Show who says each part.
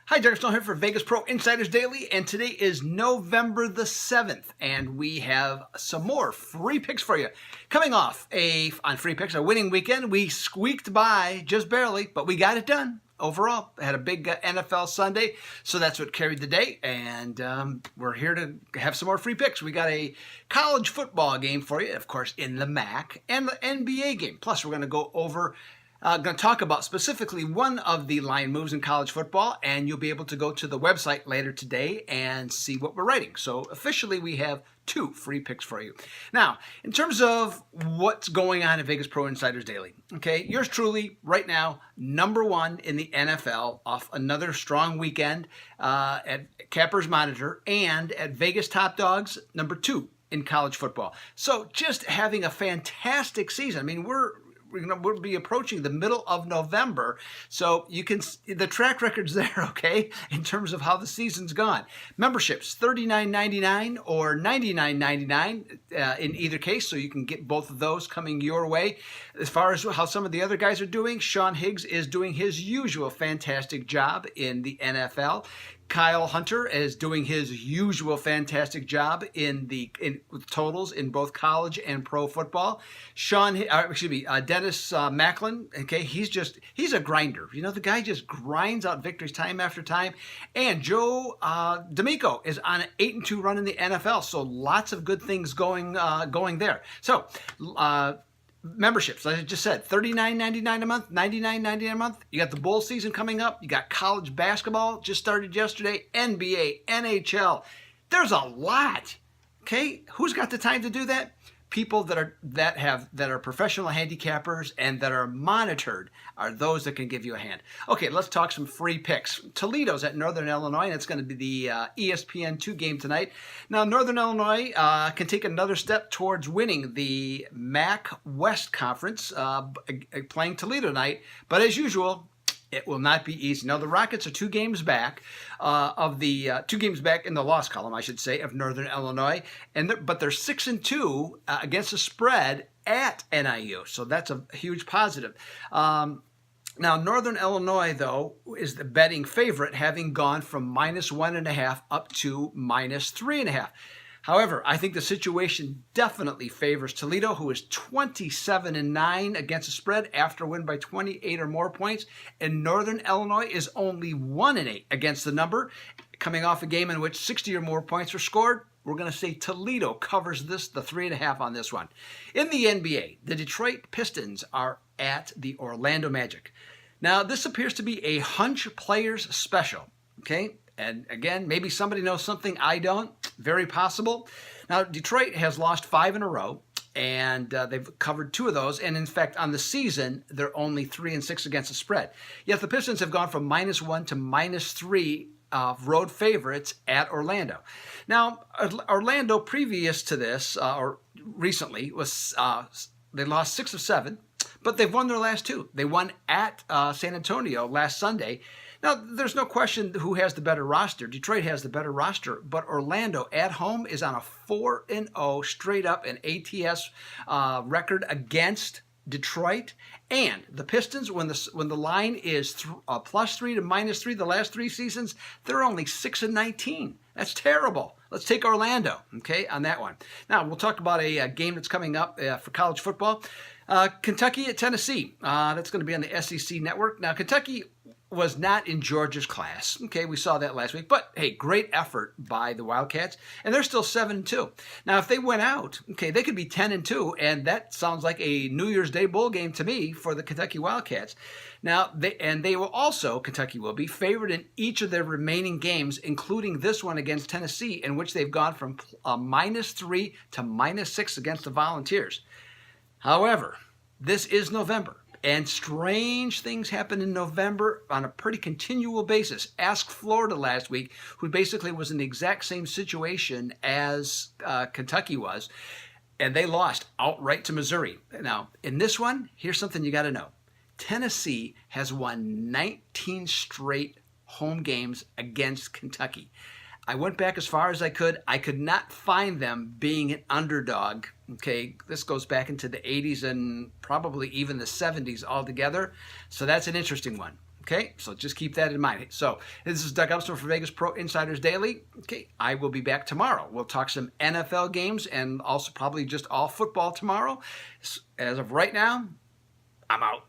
Speaker 1: Hi, Derek Stone here for Vegas Pro Insiders Daily, and today is November the 7th, and we have some more free picks for you. Coming off on free picks, a winning weekend. We squeaked by just barely, but we got it done. Overall, had a big NFL Sunday, so that's what carried the day, and we're here to have some more free picks. We got a college football game for you, of course, in the MAC, and the NBA game. Plus, we're going to go over going to talk about specifically one of the line moves in college football, and you'll be able to go to the website later today and see what we're writing. So officially, we have 2 free picks for you. Now, in terms of what's going on at Vegas Pro Insiders Daily, okay, yours truly right now, #1 in the NFL off another strong weekend at Capper's Monitor, and at Vegas Top Dogs, #2 in college football. So just having a fantastic season. I mean, we'll be approaching the middle of November, so you can the track record's there, okay, in terms of how the season's gone. Memberships $39.99 or $99.99 in either case, so you can get both of those coming your way. As far as how some of the other guys are doing, Sean Higgs is doing his usual fantastic job in the NFL. Kyle Hunter is doing his usual fantastic job with totals in both college and pro football. Dennis Macklin, okay, he's a grinder. You know, the guy just grinds out victories time after time. And Joe D'Amico is on an 8-2 run in the NFL, so lots of good things going there. So, memberships, like I just said, $39.99 a month, $99.99 a month. You got the bowl season coming up. You got college basketball just started yesterday, NBA, NHL. There's a lot. Okay, who's got the time to do that? People that are professional handicappers and that are monitored are those that can give you a hand. Okay, let's talk some free picks. Toledo's at Northern Illinois, and it's going to be the ESPN2 game tonight. Now, Northern Illinois can take another step towards winning the MAC West Conference, playing Toledo tonight, but as usual, it will not be easy. Now, the Rockets are 2 games back two games back in the loss column, I should say, of Northern Illinois, but they're 6-2 against the spread at NIU, so that's a huge positive. Now, Northern Illinois, though, is the betting favorite, having gone from -1.5 up to -3.5. However, I think the situation definitely favors Toledo, who is 27-9 against the spread after a win by 28 or more points, and Northern Illinois is only 1-8 against the number, coming off a game in which 60 or more points were scored. We're going to say Toledo covers the 3.5 on this one. In the NBA, the Detroit Pistons are at the Orlando Magic. Now, this appears to be a hunch players special, okay? And again, maybe somebody knows something I don't. Very possible. Now, Detroit has lost 5 in a row, and they've covered 2 of those. And in fact, on the season, they're only 3-6 against the spread. Yet the Pistons have gone from -1 to -3 road favorites at Orlando. Now, Orlando, previous to this, or recently, they lost 6 of 7, but they've won their last 2. They won at San Antonio last Sunday. Now, there's no question who has the better roster. Detroit has the better roster, but Orlando at home is on a 4-0 straight up and ATS record against Detroit. And the Pistons, when the line is +3 to -3 the last 3 seasons, they're only 6-19. That's terrible. Let's take Orlando, okay, on that one. Now, we'll talk about a game that's coming up for college football. Kentucky at Tennessee. That's going to be on the SEC network. Now, Kentucky was not in Georgia's class. Okay, we saw that last week. But, hey, great effort by the Wildcats. And they're still 7-2. Now, if they went out, okay, they could be 10-2. And that sounds like a New Year's Day bowl game to me for the Kentucky Wildcats. Now, they will also, Kentucky will be, favored in each of their remaining games, including this one against Tennessee, in which they've gone from -3 to -6 against the Volunteers. However, this is November. And strange things happen in November on a pretty continual basis. Ask Florida last week, who basically was in the exact same situation as Kentucky was, and they lost outright to Missouri. Now, in this one, here's something you got to know. Tennessee has won 19 straight home games against Kentucky. I went back as far as I could. I could not find them being an underdog. Okay, this goes back into the 80s and probably even the 70s altogether. So that's an interesting one. Okay, so just keep that in mind. So this is Doug Upstone for Vegas Pro Insiders Daily. Okay, I will be back tomorrow. We'll talk some NFL games and also probably just all football tomorrow. As of right now, I'm out.